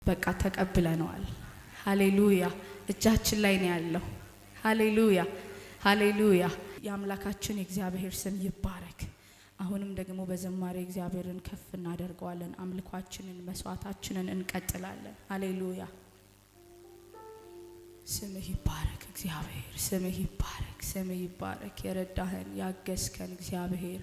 በቃ ተቀብለናል። ሃሌሉያ እጃችን ላይ ነው ያለው። ሃሌሉያ ሃሌሉያ። የአምላካችን የእግዚአብሔር ስም ይባረክ። አሁንም ደግሞ በዘማሬ እግዚአብሔርን ከፍ እናደርገዋለን። አምልኳችንን መስዋዕታችንን እንቀጥላለን። ሃሌሉያ ስምህ ይባረክ እግዚአብሔር፣ ስምህ ይባረክ፣ ስምህ ይባረክ። የረዳህን ያገዝከን እግዚአብሔር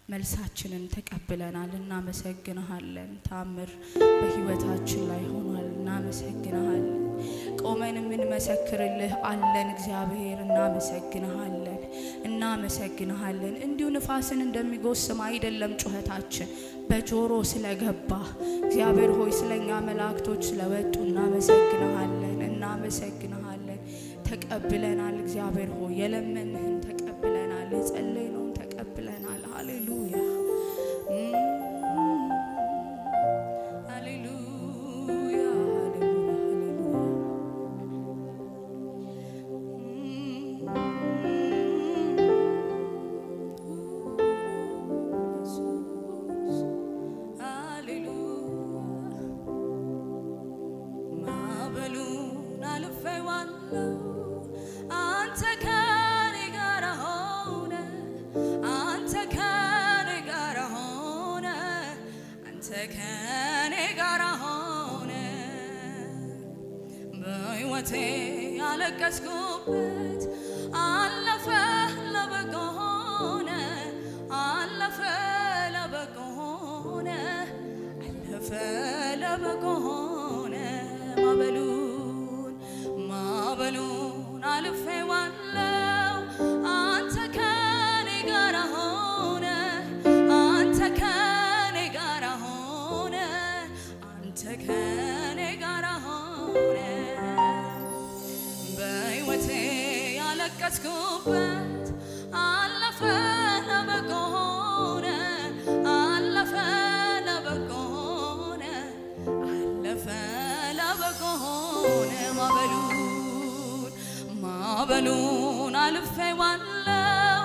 መልሳችንን ተቀብለናል። እናመሰግንሃለን። ታምር በህይወታችን ላይ ሆኗል። እናመሰግንሃለን። ቆመን ምን መሰክርልህ አለን እግዚአብሔር። እናመሰግንሃለን፣ እናመሰግንሃለን። እንዲሁ ንፋስን እንደሚጎስም አይደለም ጩኸታችን በጆሮ ስለገባ እግዚአብሔር ሆይ ስለኛ መላእክቶች ስለወጡ እናመሰግንሃለን፣ እናመሰግንሃለን። ተቀብለናል እግዚአብሔር ሆይ የለመንህን ተቀብለናል፣ የጸለይነውን ተቀብለናል። ሃሌሉያ ያለቀስኩበት አለፈ ለበጎ ሆነ፣ አለፈ ለበጎ ሆነ፣ አለፈ ለበጎ ሆነ። ማዕበሉን አልፌዋለሁ። አንተ ከኔ ጋር ሆነ፣ አንተ ከኔ ጋር ሆነ፣ አንተ ከኔ ጋር ሆነ። ያለቀስኩበት አለፈ ለበጎ ሆነ፣ አለፈ ለበጎ ሆነ፣ አለፈ ለበጎ ሆነ። ማዕበሉን አልፌዋለሁ።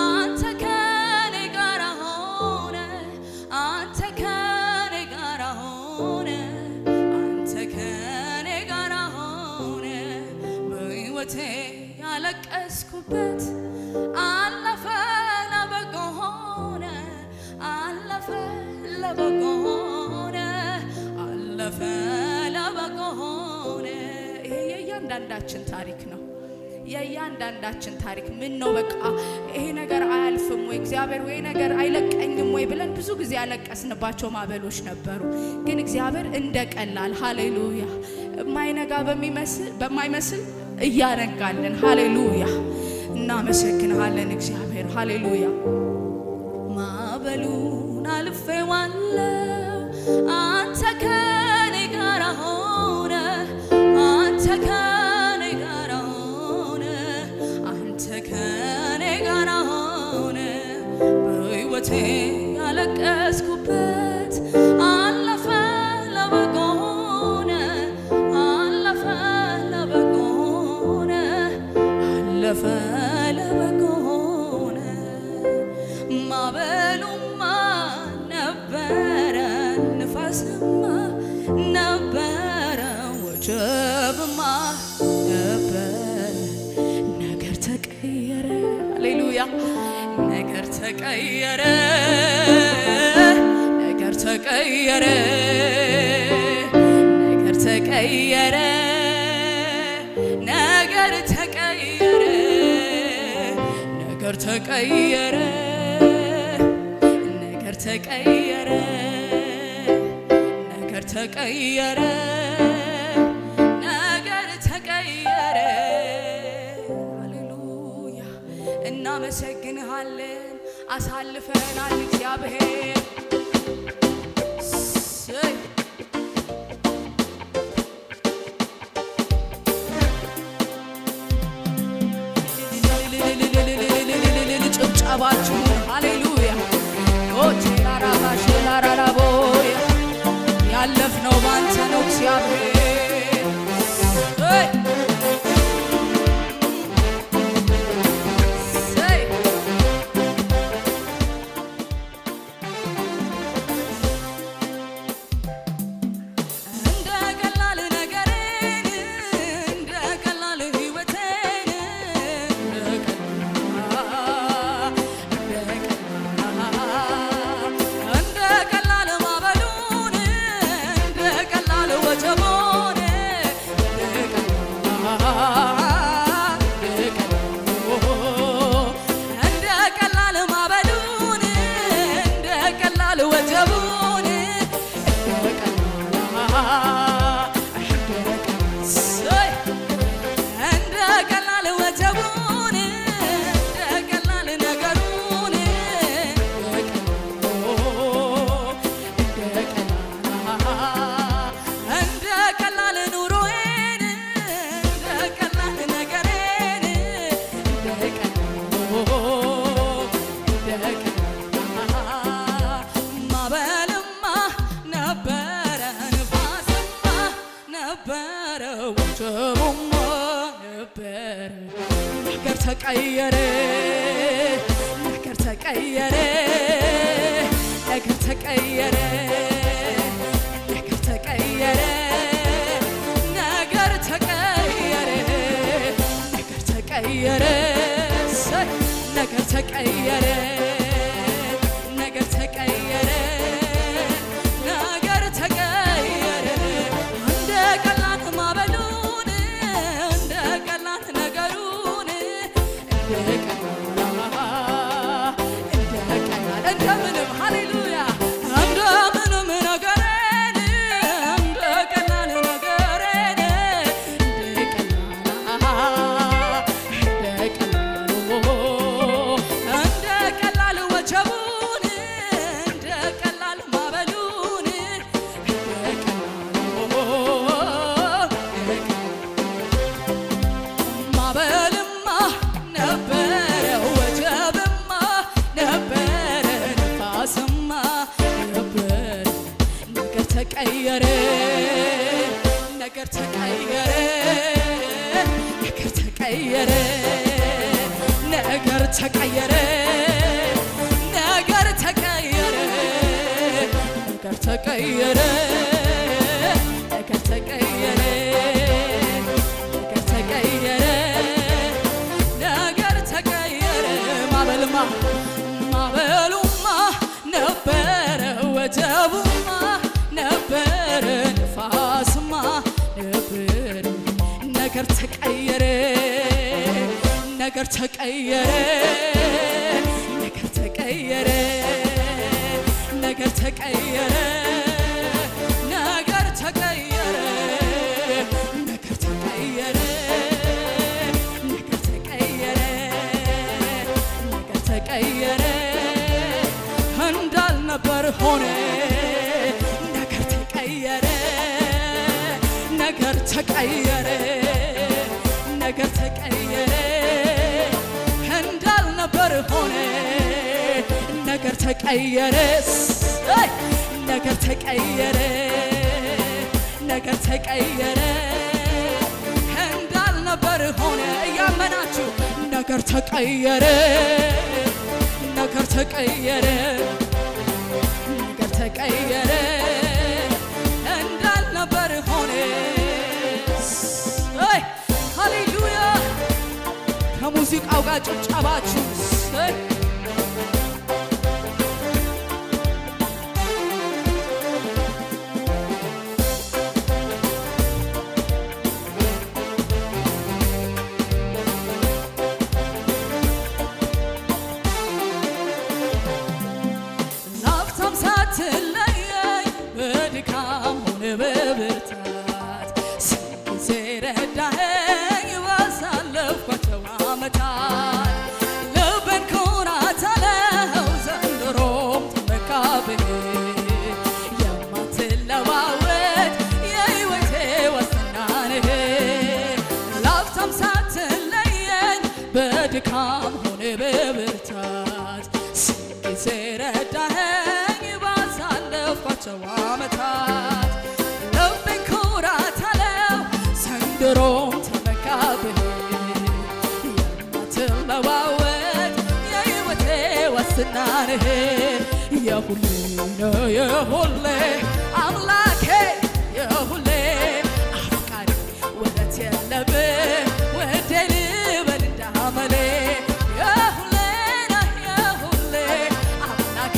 አንተ ከኔ ጋር ሆነ፣ አንተ ከኔ ጋር ሆነ፣ አንተ ከኔ ጋር ሆነ። በሕይወቴ ያለቀስኩበት አለፈ ለበጎ ሆነ፣ አለፈ ለበጎ ሆነ፣ አለፈ ለበጎ ሆነ። ይሄ የእያንዳንዳችን ታሪክ ነው። የእያንዳንዳችን ታሪክ ምን ነው? በቃ ይሄ ነገር አያልፍም ወይ እግዚአብሔር፣ ወይ ነገር አይለቀኝም ወይ ብለን ብዙ ጊዜ ያለቀስንባቸው ማዕበሎች ነበሩ። ግን እግዚአብሔር እንደቀላል ሃሌሉያ የማይነጋ በማይመስል እያነጋለን። ሃሌሉያ እናመሰግንሃለን እግዚአብሔር። ሃሌሉያ ማዕበሉን አልፌዋለሁ። አንተ ከኔ ጋር ሆነ፣ አንተ ከኔ ጋር ሆነ፣ አንተ ከኔ ጋር ሆነ። በሕይወቴ ያለቀስኩበት አለፈ ለበጎ ሆነ፣ አለፈ ለበጎ ሆነ፣ አለፈ ለበጎ ሆነ። ማዕበሉማ ነበረ፣ ንፋስማ ነበረ፣ ወጀብማ ነበረ። ነገር ተቀየረ። ሃሌሉያ ነገር ተቀየረ፣ ነገር ተቀየረ፣ ነገር ተቀየረ፣ ነገር ተቀየረ፣ ነገር ተቀየረ፣ ነገር ተቀየረ፣ ነገር ተቀየረ፣ ነገር ተቀየረ። ሃሌሉያ እናመሰግንሃለን። አሳልፈናል እግዚአብሔር። ጭብጨባችሁ ሃሌሉያ ላራራቦያ ያለፍነው ባንተ ነው እግዚአብሔር። እንደገና ነበረ ወጀቡማ ነበረ ነገር ተቀየረ ነገር ተቀየረ ነገር ተቀየረ ነገር ተቀየረ ነገር ተቀየረ ነገር ተቀየረ ነገር ተቀየረ ነገር ተቀየረ ነገር ተቀየረ እንደ ቀላል ማበሉን እንደ ቀላል ነገሩን እንደ ቀላል እንደምንም ሃሌሉያ እንደምንም ነገሬን እንደ ቀላል ነገሬን እንደ ቀላል እንደ ቀላል ወጀቡን እንደ ቀላል ማበሉን ማበልማ ነበረ ወጀብማ ነበረ ንፋስማ ነበረ ነገር ተቀየረ ነገር ተቀየረ ነገር ተቀየረ ነገር ተቀየረ ነገር ተቀየረ ነገር ተቀየረ ነገር ተቀየረ ነገር ተቀየረ ነገር ተቀየረ ማበልማ ማበሉማ ነበረ ወጀቡማ ነበረ ንፋስማ ነበረ ነገር ተቀየረ ነገር ተቀየረ ነገር ተቀየረ ነገር ተቀየረ ነገር ተቀየረ ነገር ተቀየረ ነገር ተቀየረ ነገር ተቀየረ እንዳልነበር ሆነ ነገር ተቀየረ ነገር ተቀየረ ነገር ተቀየረ እንዳልነበር ሆነ ነገር ተቀየረ ነገር ተቀየረ ነገር ተቀየረ እንዳልነበር ሆነ እያመናችሁ ነገር ተቀየረ ነገር ተቀየረ ነገር ተቀየረ እንዳልነበር ሆነ ሃሌሉያ ከሙዚቃው ጋር ጭብጨባችሁ ላፍታም ሳትለየኝ በድካም ሆነ በብርታት ስንት ረዳኸኝ ባሳለፍኳቸው ዓመታት ልቤን ኩራት አለው ዘንድሮም ተመካብህ የማትለዋወጥ የሕይወቴ ዋስትና ነህ ላፍታም ሳትለየኝ በድካም ሆነ በብርታት ስንት ረዳኸኝ ባሳለፍኳቸው ዓመታት ልቤን ኩራት አለው ዘንድሮም ተመካብህ የማትለዋወጥ የሕይወቴ ዋስትና ነህ የሁሌ ነው የሁሌ አምላኬ የሁሌ አፍቃሪ ወረት የለብህ ውዴ ልበል እንዳመሌ የሁሌ ነህ የሁሌ አምላኬ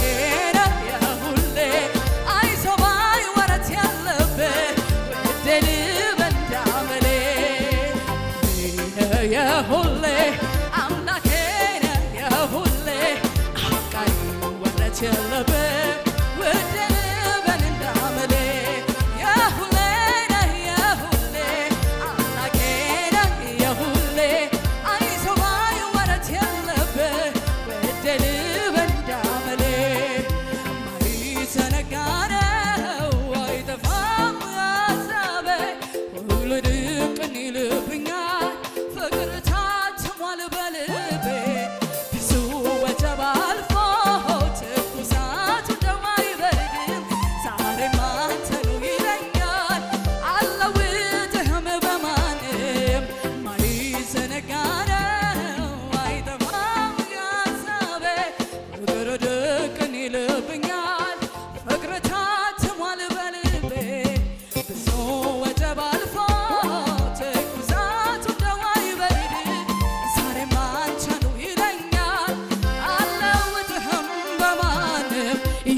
ነህ የሁሌ አይዞህ ባይ ወረት የለብህ ውዴ ልበል እንዳመሌ የሁሌ አምላኬ ነህ የሁሌ አፍቃሪ ወረት የለብህ ውዴ ልበል እንዳመሌ የሁሌ ነህ የሁሌ አምላኬ ነህ የሁሌ አይዞህ ባይ ወረት የለብህ ውዴ ልበል እንዳመሌ ማይዘነጋ ነው አይጠፋም ሀሳቤ ሁሉ ድቅን ይልብኛል ፍቅር ታትሟል በልቤ ብዙ ወጀብ አልፎ ትኩሳቱ ደው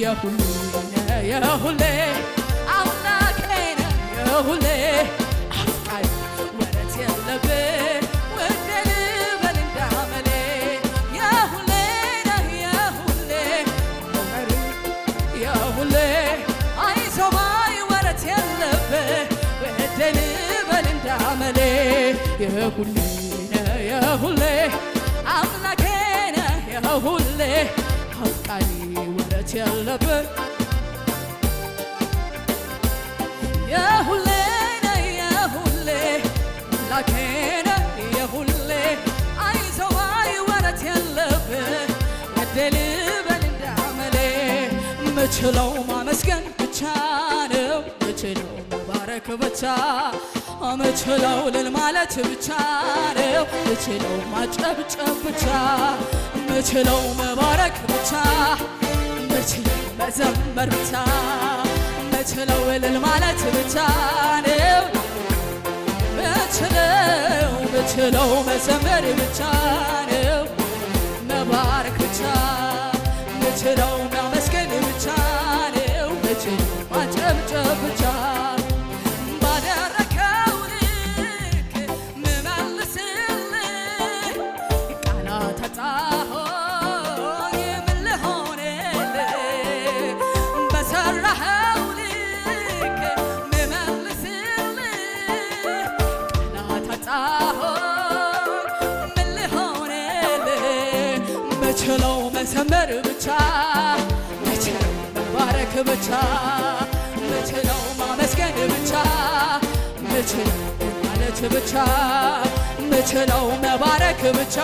የሁሌ የሁሌ አምላኬ ነህ የሁሌ አፍቃሪ ወረት የለብህ ውዴ ልበል እንዳመሌ የሁሌ ነህ የሁሌ አፍቃሪ የሁሌ አይዞህ ባይ ወረት የለብህ ውዴ ልበል እንዳመሌ የሁሌ ነህ የሁሌ አምላኬ ነህ የሁሌ አፍቃሪ ወረት የለብህ የሁሌ ነህ የሁሌ አምላኬ ነህ የሁሌ አይዞህ ባይ ወረት የለብህ ውዴ ልበል እንዳመሌ ምችለው ማመስገን ብቻ ነው ምችለው መባረክ ብቻ ምችለው ልል ማለት ብቻ ነው ምችለው ማጨብጨብ ብቻ ምችለው መባረክ ብቻ ምችለው መዘመር ብቻ ምችለው ልል ማለት ብቻ ነው ምችለው መዘመር ብቻ ነው መባረክ ብቻ ምችለው ማመስገን ብቻ ነው ምችለው ማጨብጨብ ብቻ ምችለው መዘመር ብቻ ምችለው መባረክ ብቻ ምችለው ማመስገን ብቻ ምችለው ማለት ብቻ ምችለው መባረክ ብቻ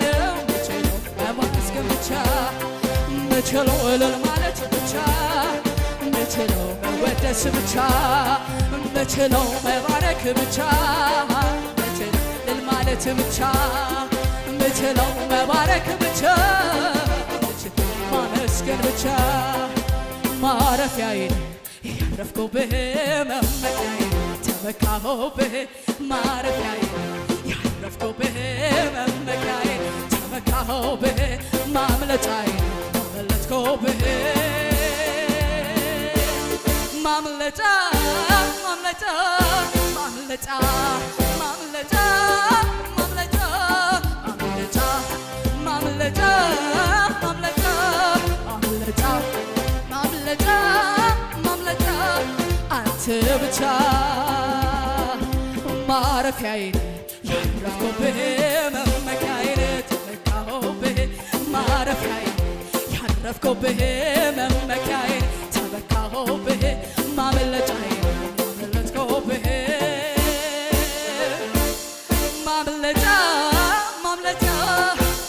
ነው ምችለው ማመስገን ብቻ ምችለው እልል ማለት ብቻ ምችለው መወደስ ብቻ ምችለው መባረክ ብቻ ምችለው እልል ማለት ብቻ ምችለው መባረክ ብቻ ማመስገን ብቻ ማረፊያዬ ያረፍኩብህ መመኪያዬ ተመካሁብህ ማረፊያዬ ያረፍኩብህ መመኪያዬ ተመካሁብህ ማምለጫዬ አመለጥኩብህ ማምለጫ ማምለጫ ማምለጫ ማምለጫ ማምለጫ ማምለጫ ማምለጫ ማምለጫ ማምለጫ አንተ ብቻ ማረፊያዬ ያረፍኩብህ መመኪያዬ ተመካሁብህ ማረፊያዬ ያረፍኩብህ መመኪያዬ ተመካሁብህ ማምለጫዬ አመለጥኩብህ ማምለጫ ማምለጫ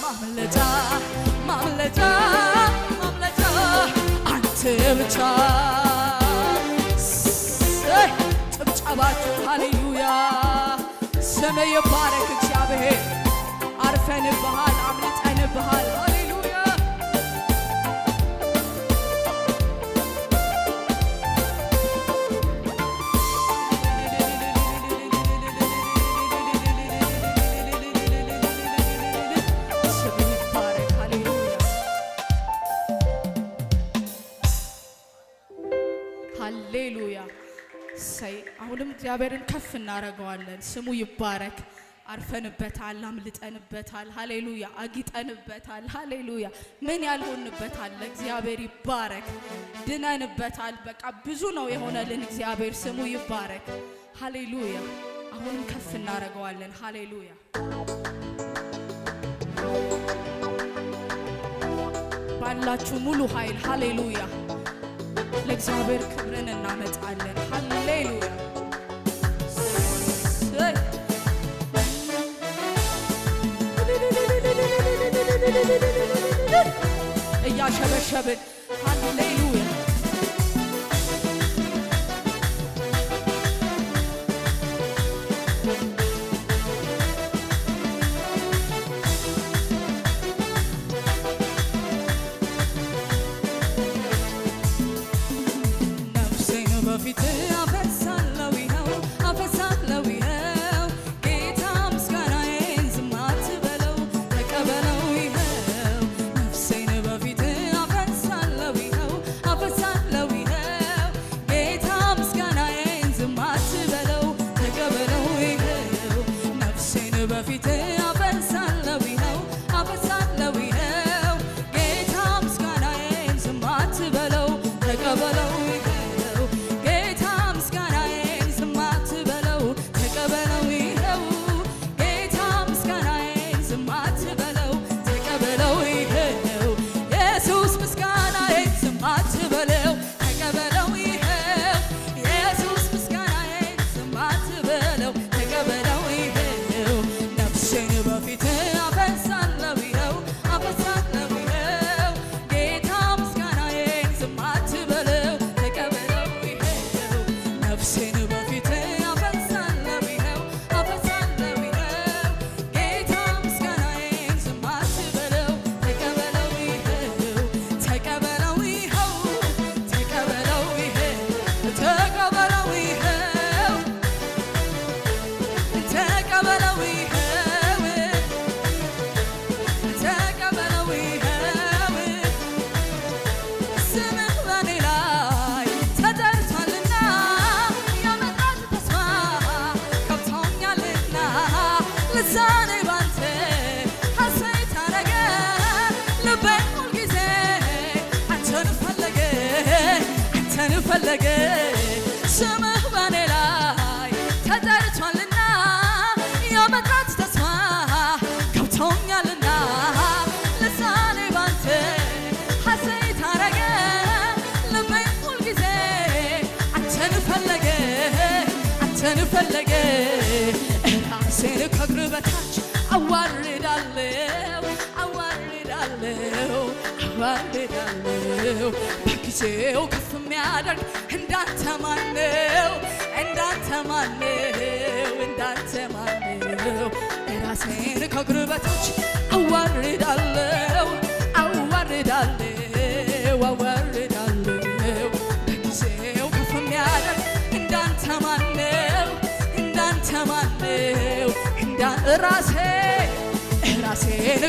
ማምለጫ ማምለጫ ማምለጫ አንተ ብቻ ጭብጨባችሁ ሃሌሉያ ስምህ ይባረክ እግዚአብሔር አርፈንብሃል አምልጠንብሃል ሃሌሉያ ሃሌሉያ ሰይ አሁንም እግዚአብሔርን ከፍ እናደርገዋለን ስሙ ይባረክ አርፈንበታል አምልጠንበታል ሃሌሉያ አጊጠንበታል ሃሌሉያ ምን ያልሆንበታል እግዚአብሔር ይባረክ ድነንበታል በቃ ብዙ ነው የሆነልን እግዚአብሔር ስሙ ይባረክ ሃሌሉያ አሁንም ከፍ እናደርገዋለን ሃሌሉያ ባላችሁ ሙሉ ኃይል ሃሌሉያ ለእግዚአብሔር ክብርን እናመጣለን ሃሌሉያ እያሸበሸብን ሃሌሉያ በፊት አፈሳለሁ ይኸው አፈሳለሁ ይኸው ጌታ ምስጋናዬን ዝም አትበለው ተቀበለው ይኸው ጌታ ምስጋናዬን ዝም አትበለው ተቀበለው ይኸው ጌታ ምስጋናዬን ዝም አትበለው ተቀበለው ይኸው ኢየሱስ ምስጋናዬን ዝም አትበለው ተቀበለው ይኸው ኢየሱስ ምስጋናዬን ዝም አትበለው ተቀበለው ይኸው ነፍሴን በፊት አፈሳለሁ ይኸው አፈሳለሁ ይኸው ጌታ ምስጋናዬን ዝም አትበለው ተቀበለው ይኸው ነፍሴን በፊት አፈሳለሁ ይኸው አፈሳለሁ ይኸው ጌታ ምስጋናዬን ዝም አትበለው ተቀበለው ይኸው ተቀበለው ይኸው ተቀበለው ይኸው ተቀበለው ይኸው ተቀበለው ይኸው ተቀበለው ይኸው ስምህ በኔ ላይ ተጠርቷልና የመጣት ተስፋ ከብቶኛልና ልሳኔ ባንተ ሐሴት አረገ ልቤ ሁልጊዜ አንተን ፈለገ አንተን ፈለገ ስምህ በኔ ላይ ተጠርቷልና የመጣት ተስፋ ከብቶኛልና ልሳኔ ባንተ ሐሴት አረገ ልቤ ሁልጊዜ አንተን ፈለገ አንተን ፈለገ ራሴን ከእግር በታች አዋርዳለሁ አዋርዳለሁ አዋርዳለሁ በጊዜው ከፍ የሚያደርግ እንዳንተ ማነው እንዳንተ ማነው እንዳንተ ማነው ራሴን ከእግር በታች አዋርዳለሁ አዋርዳለሁ አዋርዳለሁ በጊዜው ከፍ የሚያደርግ እንዳንተ ማነው እንዳንተ ማነው ራሴን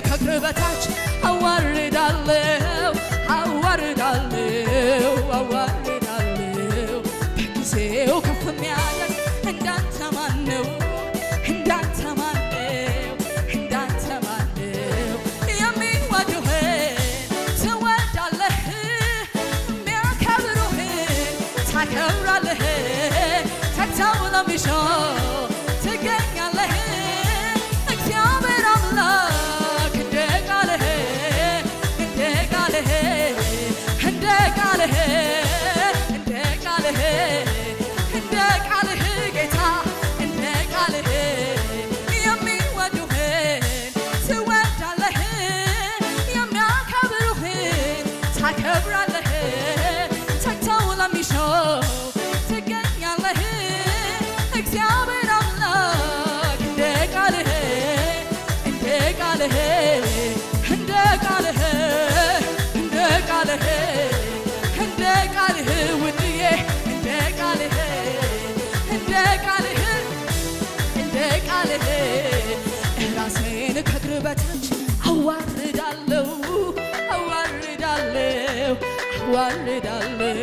ከእግር በታች አዋርዳለሁ አዋርዳለሁ አዋርዳለሁ በጊዜው ከፍ የሚያደርግ እንዳንተ ማነው እንዳንተ ማነው እንዳንተ ማነው የሚወዱህን ትወዳለህ የሚያከብሩህን ታከብራለህ ተግተው ለሚሹ ትገኛለህ እግዚአብሔር አምላክ እንደ ቃልህ እንደ ቃልህ እንደ ቃልህ እንደ ቃልህ እንደ ቃልህ ጌታ እንደ ቃልህ የሚወዱህን ትወዳለህ የሚያከብሩህን ታከብራለህ ተግተው ለሚሹ ትገኛለህ እግዚአብሔር አምላክ እንደ ቃልህ እንደ ቃልህ እንደ ቃልህ እንደ ቃልህ እንደ ቃልህ ውድዬ እንደ ቃልህ እንደ ቃልህ እንደ ቃልህ ራሴን ከእግር በታች አዋርዳለሁ አዋርዳለሁ አዋርዳለሁ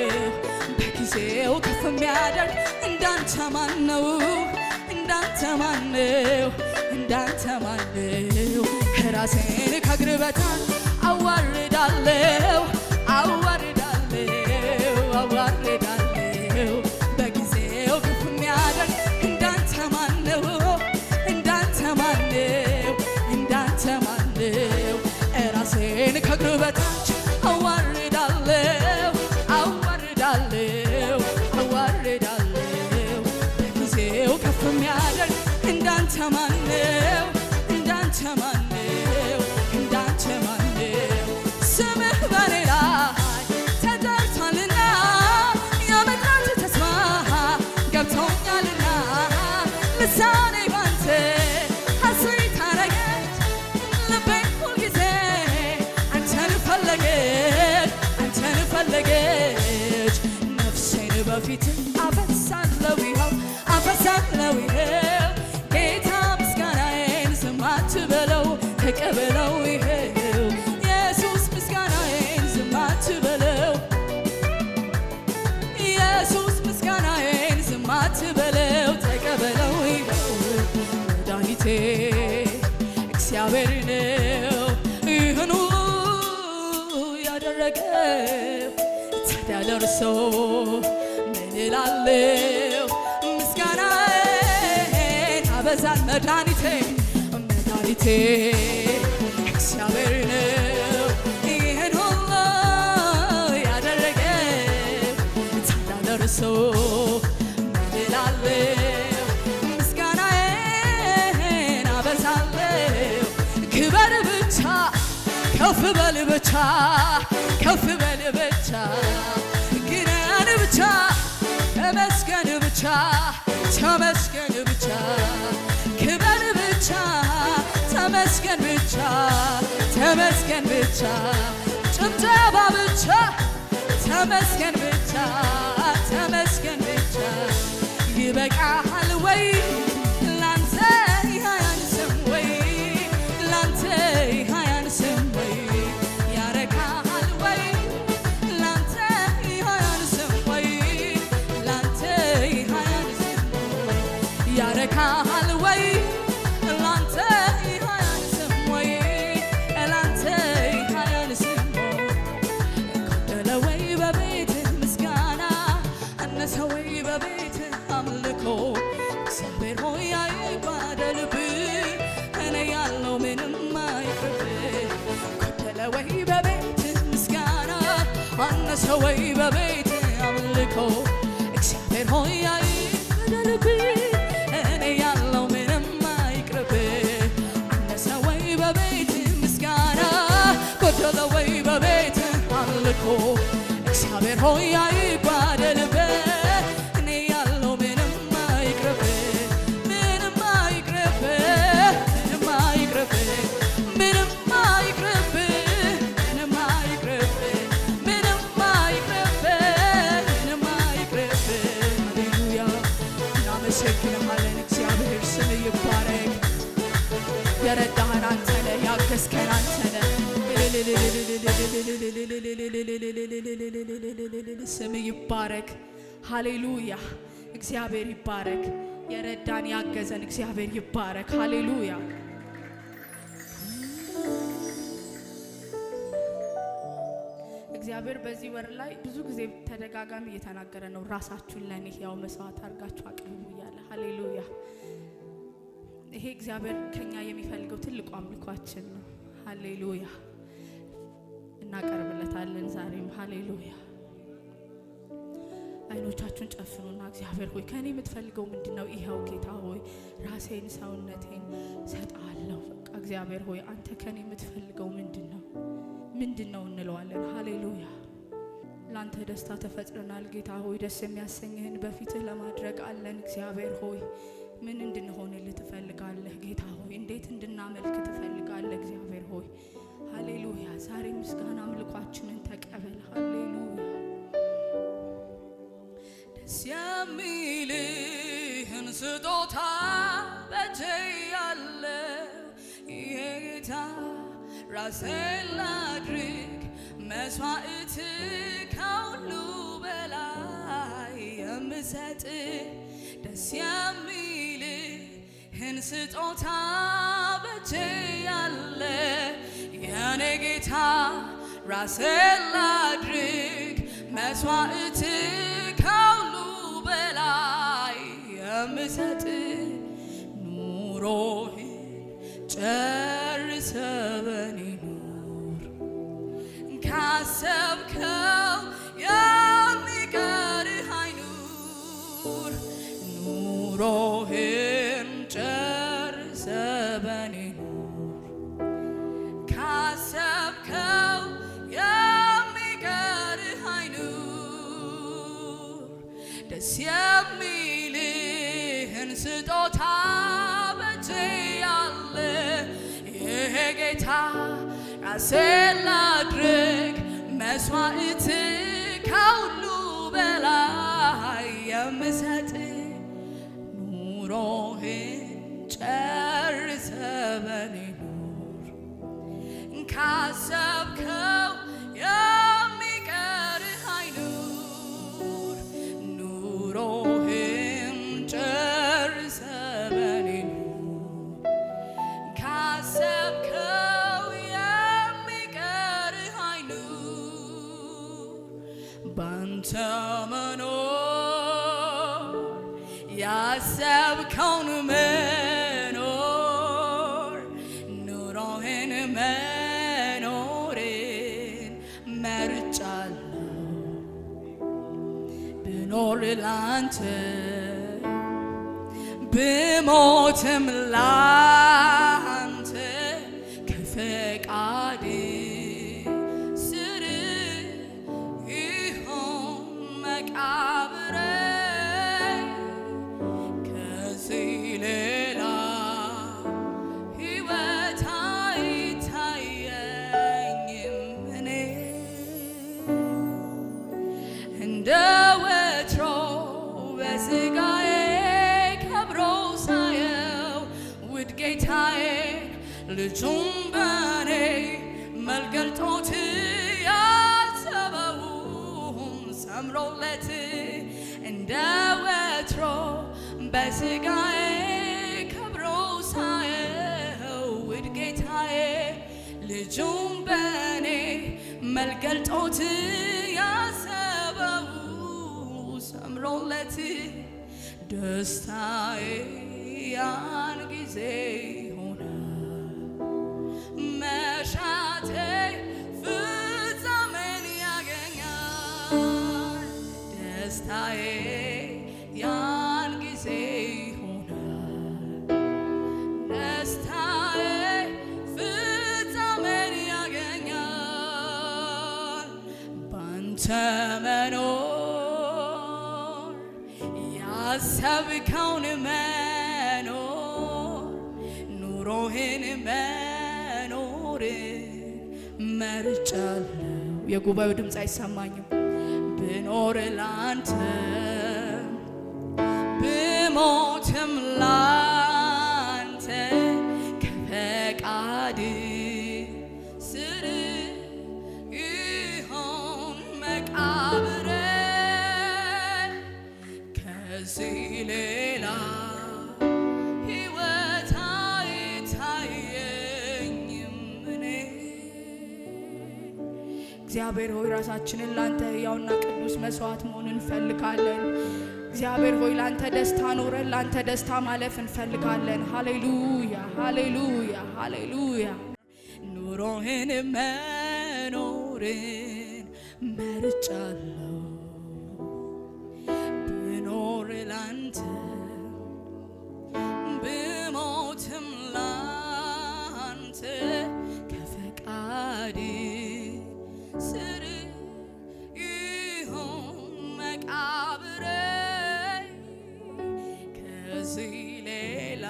በጊዜው ከፍ የሚያደርግ እንዳንተ ማነው እንዳንተ ማነው እንዳንተ ማነው ራሴን ከእግር በታች አዋርዳለሁ አዋርዳለሁ አዋርዳለሁ በጊዜው ከፍ የሚያደርግ እንዳንተ ማነው እንዳንተ ማነው እንዳንተ ማነው ራሴን ከእግር በታች አዋርዳለሁ አዋርዳለሁ አዋርዳለሁ በጊዜው ከፍ የሚያደርግ እንዳንተ ማነው እንዳንተ ማነው እንዳንተ ማነው ስምህ በኔ ላይ ተጠርቷልና የመጣት ተስፋ ገብቶኛልና ልሳኔ ባንተ ሐሴት አረገች ልቤ ሁልጊዜ አንተን ፈለገች አንተን ፈለገች ነፍሴን በፊት አፈሳለሁ ይኸው አፈሳለሁ ይኸው ጌታ ምስጋናዬን ዝም አትበለው ተቀበለው ይኸው ኢየሱስ ምስጋናዬን ዝም አትበለው ኢየሱስ ምስጋናዬን ዝም አትበለው ተቀበለው ይኸው መድኃኒቴ ደርሶ ምን እላለሁ ምስጋናዬን አበዛል መድኃኒቴ እግዚአብሔር ነው ይህን ሁሉ ያደረገ ታዲያ ደርሶ ምን እላለሁ ምስጋናዬን አበዛለሁ ክበር ብቻ ከፍ በል ብቻ ከፍ በል ብቻ ግነን ብቻ ተመስገን ብቻ ተመስገን ብቻ ክበር ብቻ ተመስገን ብቻ ተመስገን ብቻ ጭብጨባ ብቻ ተመስገን ብቻ ተመስገን ብቻ ይበቃሃል ወይ ላንተ ያንስም ወይ ላንተ ያንስም ወይ ያረካሃል ወይ ላንተ ያንስም ወይ ላንተ ያንስም ወይ ያረካሃል ወይ ላንተ ያንስም ወይ ላንተ ያንስም ጎደለ ወይ በቤት ምስጋና አነሰ ወይ በቤት አምልኮ እግዚአብሔር ሆይ አይጓደልብህ እኔ ያለው ምንም አይቅርብህ ጎደለ ወይ በቤት ምስጋና አነሰ ወይ በቤት አምልኮ እግዚአብሔር ሆይ አይጓደልብህ እኔ ያለው ምንም አይቅርብህ አነሰ ወይ በቤት ምስጋና ጎደለ ወይ በቤት አምልኮ እግዚአብሔር ሆይ አይጓደልብህ እኔ ያለው ምንም አይቅርብህ ምንም አይቅርብህ ምንም አይቅርብህ ምንም አይቅርብህ ምንም አይቅርብህ ምንም አይቅርብህ ምንም አይቅርብህ ሃሌሉያ እናመሰግንሃለን እግዚአብሔር ስም ይባረክ የረዳህን አንተ ነህ ያገዝከን አንተ ነህ ስም ይባረክ ሃሌሉያ እግዚአብሔር ይባረክ የረዳን ያገዘን እግዚአብሔር ይባረክ ሃሌሉያ እግዚአብሔር በዚህ ወር ላይ ብዙ ጊዜ ተደጋጋሚ እየተናገረ ነው ራሳችሁን ለኔ ያው መስዋዕት አድርጋችሁ አቅርቡ እያለ ሃሌሉያ ይሄ እግዚአብሔር ከኛ የሚፈልገው ትልቁ አምልኳችን ነው ሃሌሉያ እናቀርብለታለን ዛሬም ሃሌሉያ አይኖቻችሁን ጨፍኑና እግዚአብሔር ሆይ ከኔ የምትፈልገው ምንድነው ይሄው ጌታ ሆይ ራሴን ሰውነቴን ሰጣለሁ በቃ እግዚአብሔር ሆይ አንተ ከኔ የምትፈልገው ምንድነው እንለዋለን ሃሌሉያ ላንተ ደስታ ተፈጥረናል ጌታ ሆይ ደስ የሚያሰኝህን በፊትህ ለማድረግ አለን እግዚአብሔር ሆይ ምን እንድንሆንልህ ትፈልጋለህ ጌታ ሆይ እንዴት እንድናመልክ ትፈልጋለህ እግዚአብሔር ሆይ ሃሌሉያ ዛሬ ምስጋና አምልኳችንን ተቀበል ሃሌሉያ ደስ የሚልህን ስጦታ በእጄ ያለው ይሄ ጌታ ራሴን ላድርግ መስዋዕት ከሁሉ በላይ የምሰጥ ደስ የሚልህን ስጦታ በእጄ ያለ የኔ ጌታ ራሴን ላድርግ መስዋዕት ከሁሉ በላይ የምሰጥ ኑሮህን ጨርሰ በኔ ኑር ካሰብከው የሚቀርህ አይኑር ኑሮህን ጨርሰ በኔ ኑር ካሰብከው የሚቀርህ አይኑር ደስ የሚልህን ስጦታ በእጄ ያለ ይሄ ጌታ ራሴን ላድርግ መስዋዕት ከሁሉ በላይ የምሰጥ ኑሮህን ጨርሰ በኔ ኑር ካሰብከው የሚቀርህ አይኑር ኑሮህን ጨርሰ በኔ ኑር ካሰብከው የሚቀርህ አይኑር ባንተ ያሰብከውን መኖር ኑሮህን መኖርን መርጫለሁ ብኖር ላንተ ብሞትም ላንተ ከፈቃድ ስር ይሆን መቃብሬ ከዚህ ሌላ ሕይወት አይታየኝም እኔ እንደ ወትሮ በሥጋዬ ጌታዬ ልጁን በኔ መልክ ገልጦት ያሰበውን ሰምሮለት እንደ ወትሮ በሥጋዬ ከብሮ ሳየው ውድ ጌታዬ ልጁን በኔ መልክ ገልጦት ያሰበው ሰምሮለት ደስታዬ ያን ጊዜ ሆነ መሻቴ ፍጻሜን ያገኛል ደስታዬ ያን ጊዜ ሆነ ደስታዬ ፍጻሜን ያገኛል ባንተ መኖር ያሰብከውን ኑሮህን መኖርን መርጫለሁ። የጉባኤው ድምፅ አይሰማኝም። ብኖር ላንተ ብሞትም ላንተ ከፈቃድ ስር ይሆን መቃብሬ ከዚህ ሌላ እግዚአብሔር ሆይ ራሳችንን ላንተ ሕያውና ቅዱስ መስዋዕት መሆን እንፈልጋለን። እግዚአብሔር ሆይ ላንተ ደስታ ኖረን ላንተ ደስታ ማለፍ እንፈልጋለን። ሃሌሉያ ሃሌሉያ ሃሌሉያ። ኑሮህን መኖርን መርጫለሁ ብኖር ላንተ ብሞትም ላንተ ከፈቃድ ስር ይሆን መቃብሬ ከዚህ ሌላ